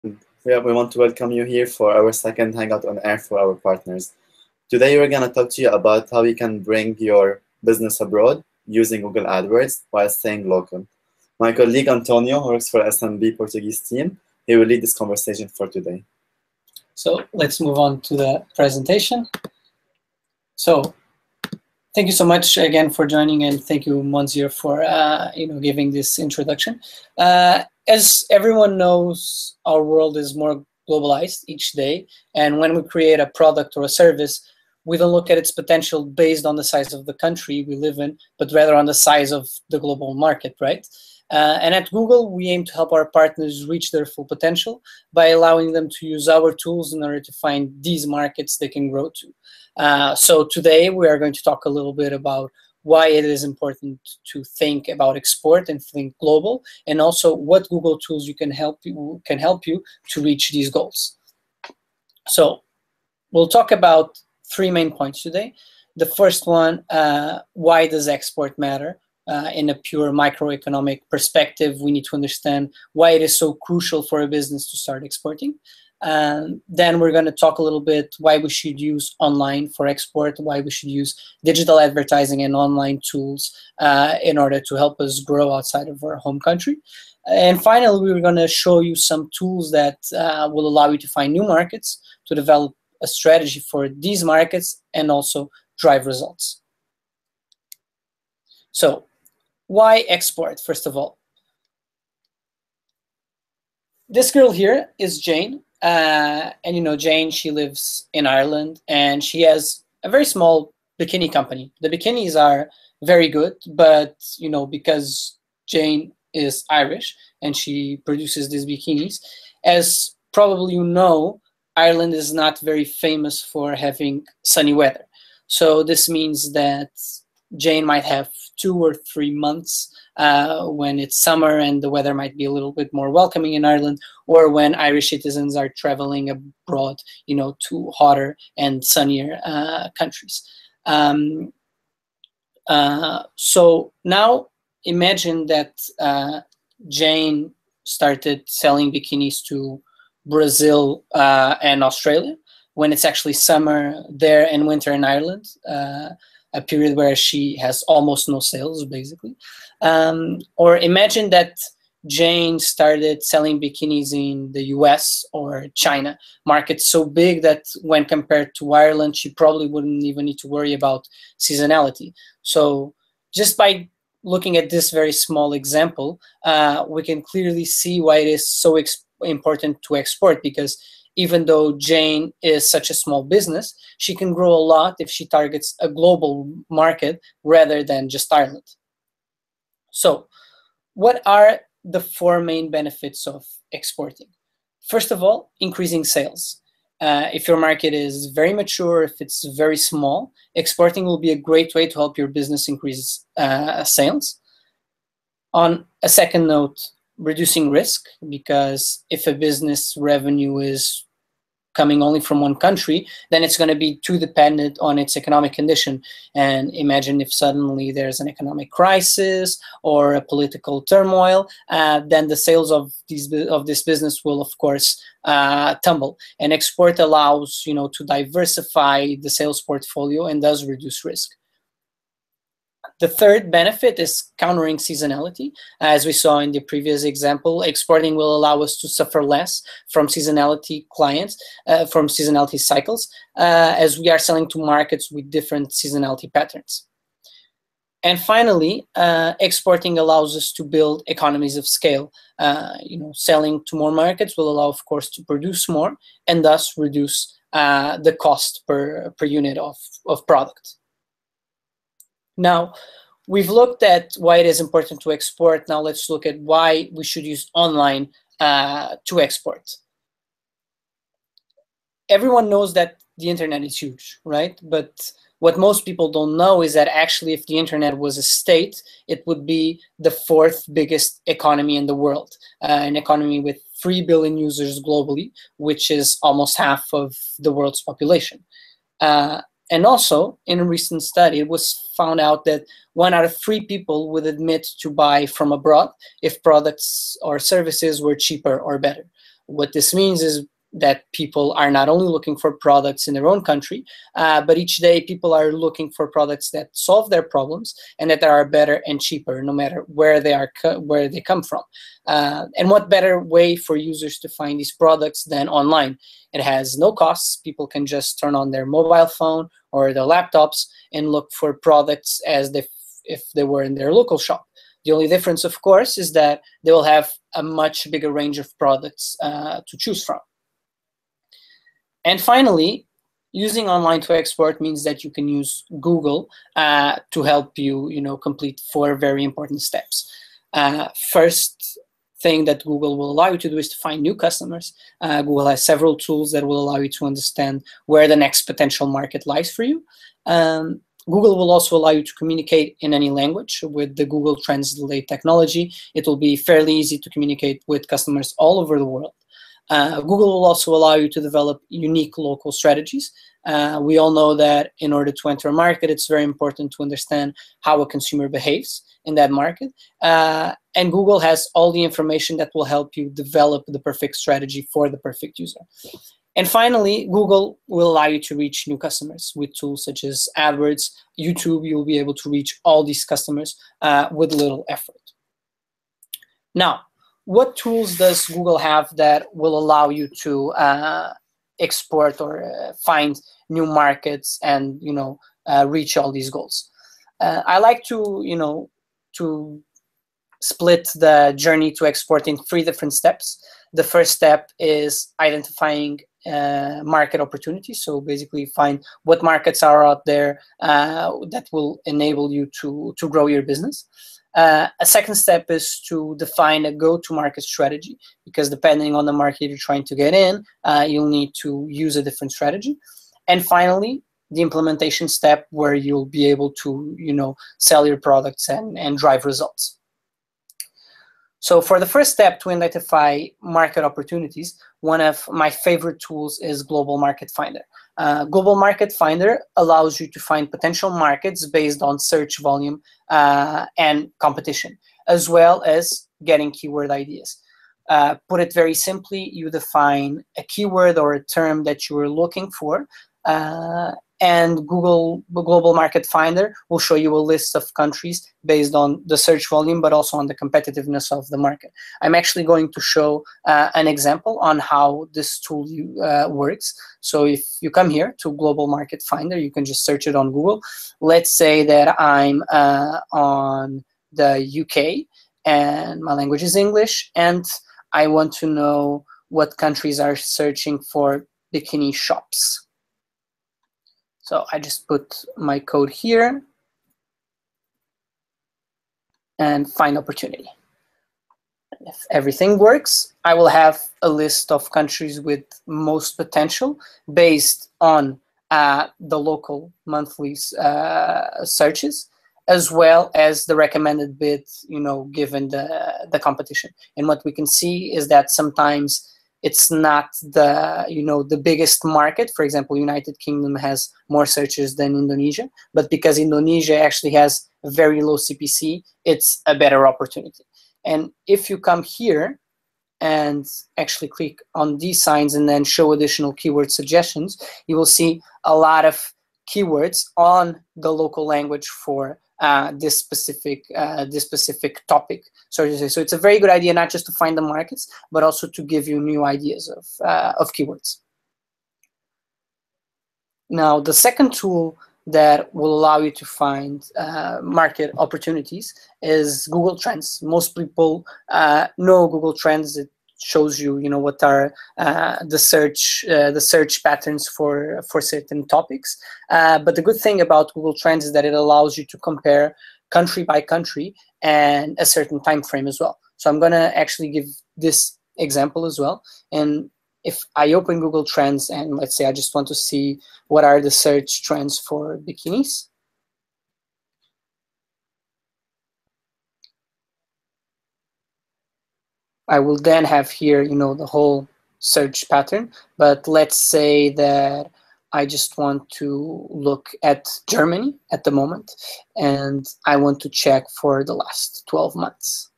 We want to welcome you here for our second Hangout on Air for our partners. Today, we're going to talk to you about how you can bring your business abroad using Google AdWords while staying local. My colleague Antonio, who works for SMB Portuguese team, he will lead this conversation for today. So let's move on to the presentation. So thank you so much again for joining, and thank you, Monsieur, for giving this introduction. As everyone knows, our world is more globalized each day, and when we create a product or a service, we don't look at its potential based on the size of the country we live in, but rather on the size of the global market, right? And at Google, we aim to help our partners reach their full potential by allowing them to use our tools in order to find these markets they can grow to. So today we are going to talk a little bit about why it is important to think about export and think global, and also what Google tools can help you to reach these goals. So we'll talk about three main points today. The first one, why does export matter? In a pure microeconomic perspective, we need to understand why it is so crucial for a business to start exporting. Then we're going to talk a little bit why we should use online for export, why we should use digital advertising and online tools in order to help us grow outside of our home country. And finally, we're going to show you some tools that will allow you to find new markets, to develop a strategy for these markets, and also drive results. So why export, first of all? This girl here is Jane. And Jane, she lives in Ireland, and she has a very small bikini company. The bikinis are very good, but because Jane is Irish and she produces these bikinis, as probably Ireland is not very famous for having sunny weather. So this means that Jane might have 2 or 3 months when it's summer and the weather might be a little bit more welcoming in Ireland, or when Irish citizens are traveling abroad, to hotter and sunnier countries. So now imagine that Jane started selling bikinis to Brazil and Australia when it's actually summer there and winter in Ireland. A period where she has almost no sales, basically. Or imagine that Jane started selling bikinis in the US or China, markets so big that when compared to Ireland, she probably wouldn't even need to worry about seasonality. So just by looking at this very small example, we can clearly see why it is so important to export, because even though Jane is such a small business, she can grow a lot if she targets a global market rather than just Ireland. So what are the 4 main benefits of exporting? First of all, increasing sales. If your market is very mature, if it's very small, exporting will be a great way to help your business increase sales. On a second note, reducing risk, because if a business revenue is coming only from one country, then it's going to be too dependent on its economic condition. And imagine if suddenly there's an economic crisis or a political turmoil, then the sales of this business will, of course, tumble. And export allows to diversify the sales portfolio and does reduce risk. The third benefit is countering seasonality. As we saw in the previous example, exporting will allow us to suffer less from seasonality from seasonality cycles, as we are selling to markets with different seasonality patterns. And finally, exporting allows us to build economies of scale. Selling to more markets will allow, of course, to produce more and thus reduce the cost per unit of product. Now, we've looked at why it is important to export. Now let's look at why we should use online to export. Everyone knows that the internet is huge, right? But what most people don't know is that actually if the internet was a state, it would be the 4th biggest economy in the world, an economy with 3 billion users globally, which is almost half of the world's population. And also, in a recent study, it was found out that 1 out of 3 people would admit to buy from abroad if products or services were cheaper or better. What this means is that people are not only looking for products in their own country, but each day people are looking for products that solve their problems and that are better and cheaper, no matter where they come from. And what better way for users to find these products than online? It has no costs. People can just turn on their mobile phone or their laptops and look for products as if they were in their local shop. The only difference, of course, is that they will have a much bigger range of products to choose from. And finally, using online to export means that you can use Google to help you, complete 4 very important steps. First thing that Google will allow you to do is to find new customers. Google has several tools that will allow you to understand where the next potential market lies for you. Google will also allow you to communicate in any language. With the Google Translate technology, it will be fairly easy to communicate with customers all over the world. Google will also allow you to develop unique local strategies. We all know that in order to enter a market, it's very important to understand how a consumer behaves in that market. And Google has all the information that will help you develop the perfect strategy for the perfect user. And finally, Google will allow you to reach new customers with tools such as AdWords, YouTube. You'll be able to reach all these customers with little effort. Now, what tools does Google have that will allow you to export or find new markets and reach all these goals? I like to split the journey to export in 3 different steps. The first step is identifying market opportunities. So basically find what markets are out there that will enable you to grow your business. A second step is to define a go-to-market strategy, because depending on the market you're trying to get in, you'll need to use a different strategy. And finally, the implementation step, where you'll be able to sell your products and drive results. So for the first step, to identify market opportunities, one of my favorite tools is Global Market Finder. Global Market Finder allows you to find potential markets based on search volume and competition, as well as getting keyword ideas. Put it very simply, you define a keyword or a term that you are looking for, and Global Market Finder will show you a list of countries based on the search volume, but also on the competitiveness of the market. I'm actually going to show an example on how this tool works. So if you come here to Global Market Finder, you can just search it on Google. Let's say that I'm on the UK and my language is English, and I want to know what countries are searching for bikini shops. So I just put my code here and find opportunity. If everything works, I will have a list of countries with most potential based on the local monthly searches, as well as the recommended bid, given the competition. And what we can see is that sometimes it's not the biggest market. For example, United Kingdom has more searches than Indonesia, but because Indonesia actually has a very low CPC, it's a better opportunity. And if you come here and actually click on these signs and then show additional keyword suggestions, you will see a lot of keywords on the local language for this specific topic. So it's a very good idea not just to find the markets, but also to give you new ideas of keywords. Now, the second tool that will allow you to find market opportunities is Google Trends. Most people know Google Trends. It shows you, what are the search patterns for certain topics. But the good thing about Google Trends is that it allows you to compare country by country and a certain time frame as well. So I'm going to actually give this example as well. And if I open Google Trends and let's say I just want to see what are the search trends for bikinis, I will then have here, the whole search pattern. But let's say that I just want to look at Germany at the moment, and I want to check for the last 12 months.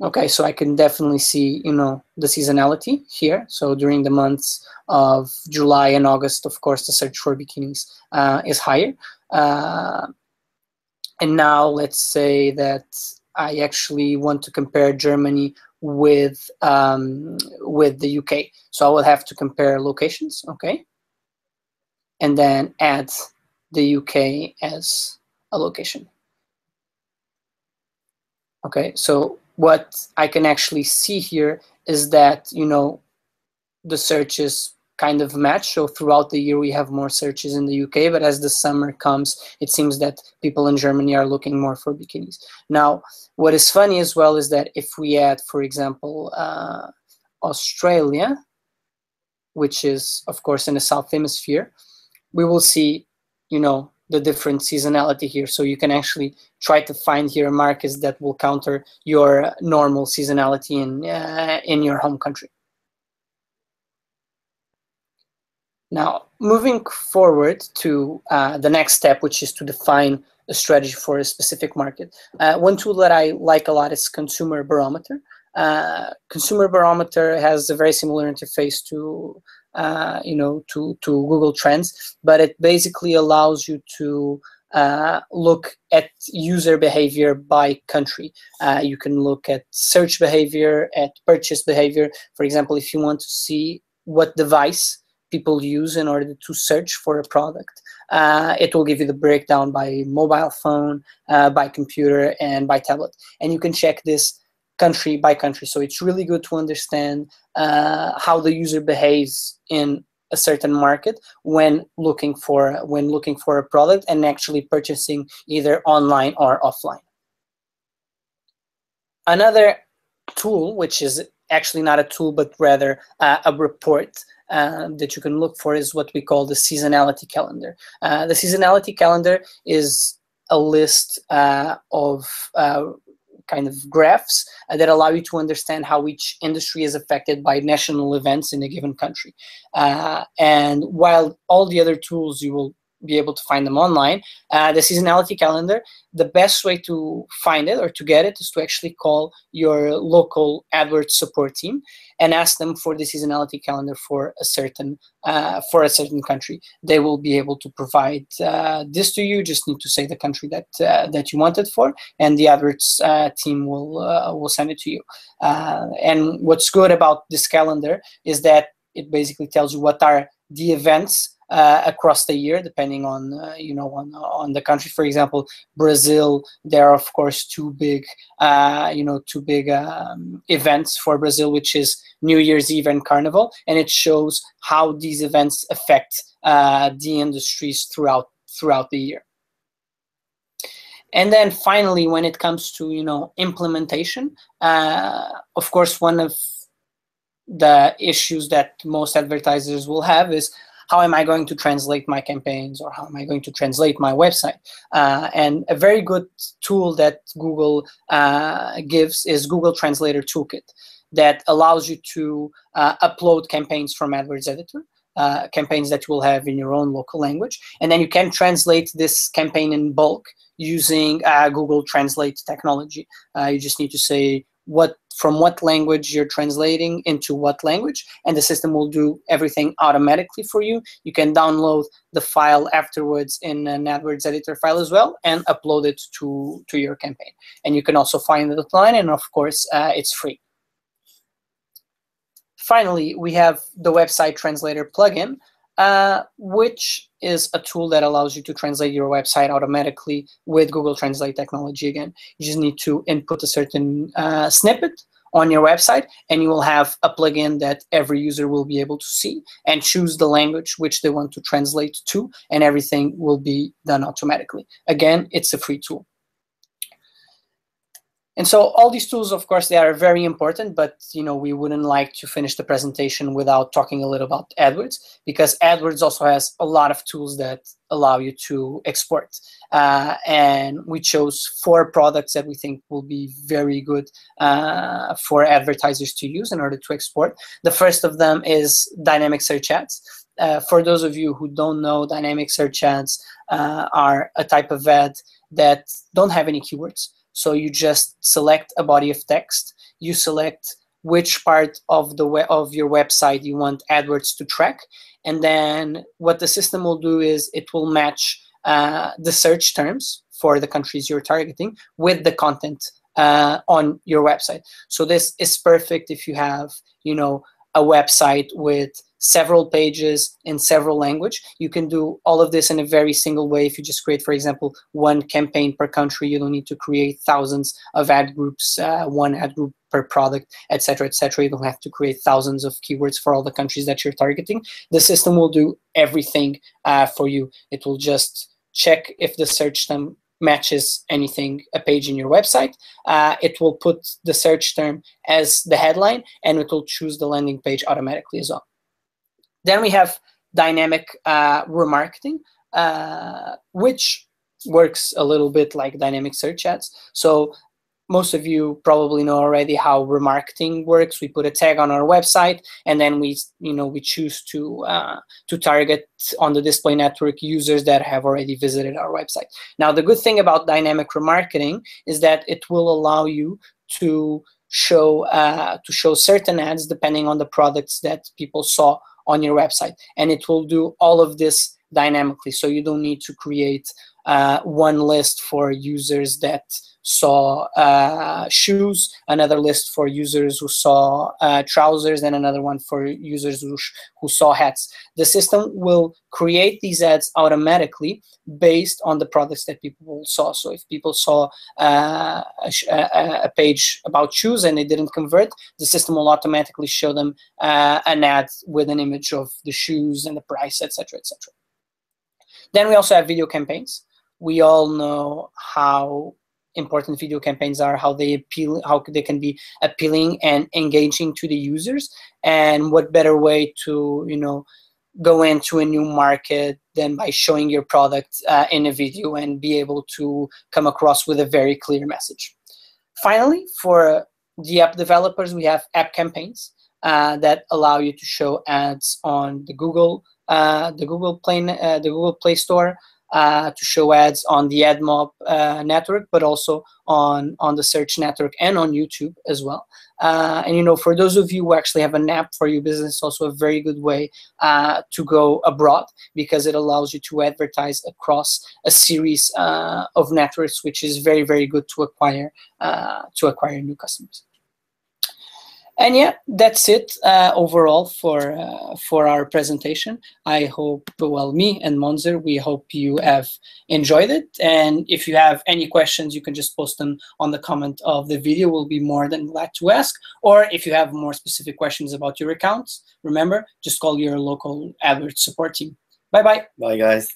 Okay, so I can definitely see, the seasonality here. So during the months of July and August, of course, the search for bikinis is higher. Uh, and now let's say that I actually want to compare Germany with the UK. So I will have to compare locations, okay, and then add the UK as a location. Okay, so what I can actually see here is that, the searches kind of match. So throughout the year, we have more searches in the UK, but as the summer comes, it seems that people in Germany are looking more for bikinis. Now, what is funny as well is that if we add, for example, Australia, which is, of course, in the South Hemisphere, we will see, the different seasonality here. So you can actually try to find here markets that will counter your normal seasonality in your home country. Now, moving forward to the next step, which is to define a strategy for a specific market. One tool that I like a lot is Consumer Barometer. Consumer Barometer has a very similar interface to Google Trends, but it basically allows you to look at user behavior by country. You can look at search behavior, at purchase behavior. For example, if you want to see what device people use in order to search for a product, it will give you the breakdown by mobile phone, by computer, and by tablet. And you can check this country by country. So it's really good to understand how the user behaves in a certain market when looking for a product and actually purchasing either online or offline. Another tool, which is actually not a tool but rather a report that you can look for, is what we call the seasonality calendar. The seasonality calendar is a list of kind of graphs that allow you to understand how each industry is affected by national events in a given country. And while all the other tools, you will be able to find them online, the seasonality calendar, the best way to find it or to get it is to actually call your local AdWords support team and ask them for the seasonality calendar for a certain country. They will be able to provide this to you. You just need to say the country that you want it for, and the AdWords team will send it to you. And what's good about this calendar is that it basically tells you what are the events across the year, depending on on the country. For example, Brazil, there are of course two big events for Brazil, which is New Year's Eve and Carnival, and it shows how these events affect the industries throughout the year. And then finally, when it comes to implementation, of course, one of the issues that most advertisers will have is, how am I going to translate my campaigns, or how am I going to translate my website? And a very good tool that Google gives is Google Translator Toolkit, that allows you to upload campaigns from AdWords Editor, campaigns that you will have in your own local language. And then you can translate this campaign in bulk using Google Translate technology. You just need to say from what language you're translating into what language, and the system will do everything automatically for you. You can download the file afterwards in an AdWords editor file as well and upload it to your campaign. And you can also find it online, and of course, it's free. Finally, we have the Website Translator plugin, which is a tool that allows you to translate your website automatically with Google Translate technology. Again, you just need to input a certain snippet on your website, and you will have a plugin that every user will be able to see and choose the language which they want to translate to, and everything will be done automatically. Again, it's a free tool. And so all these tools, of course, they are very important, but we wouldn't like to finish the presentation without talking a little about AdWords, because AdWords also has a lot of tools that allow you to export. And we chose 4 products that we think will be very good for advertisers to use in order to export. The first of them is dynamic search ads. For those of you who don't know, dynamic search ads are a type of ad that don't have any keywords. So you just select a body of text, you select which part of of your website you want AdWords to track, and then what the system will do is it will match the search terms for the countries you're targeting with the content on your website. So this is perfect if you have, a website with several pages in several language. You can do all of this in a very single way. If you just create, for example, one campaign per country, you don't need to create thousands of ad groups, one ad group per product, etc., etc. You don't have to create thousands of keywords for all the countries that you're targeting. The system will do everything for you. It will just check if the search term matches anything, a page in your website. It will put the search term as the headline, and it will choose the landing page automatically as well. Then we have dynamic remarketing, which works a little bit like dynamic search ads. So most of you probably know already how remarketing works. We put a tag on our website, and then we choose to target on the display network users that have already visited our website. Now, the good thing about dynamic remarketing is that it will allow you to show certain ads depending on the products that people saw on your website, and it will do all of this dynamically. So you don't need to create one list for users that saw shoes, another list for users who saw trousers, and another one for users who saw hats. The system will create these ads automatically based on the products that people saw. So if people saw a page about shoes and they didn't convert, the system will automatically show them an ad with an image of the shoes and the price, etc., etc. Then we also have video campaigns. We all know how important video campaigns are, how they can be appealing and engaging to the users, and what better way to go into a new market than by showing your product in a video and be able to come across with a very clear message. Finally, for the app developers, we have app campaigns that allow you to show ads on the Google Play Store, to show ads on the AdMob network, but also on the search network and on YouTube as well. And for those of you who actually have an app for your business, it's also a very good way to go abroad, because it allows you to advertise across a series of networks, which is very, very good to acquire new customers. And yeah, that's it overall for our presentation. I hope, me and Monzer, we hope you have enjoyed it. And if you have any questions, you can just post them on the comment of the video. We'll be more than glad to ask. Or if you have more specific questions about your accounts, remember, just call your local AdWords support team. Bye-bye. Bye, guys.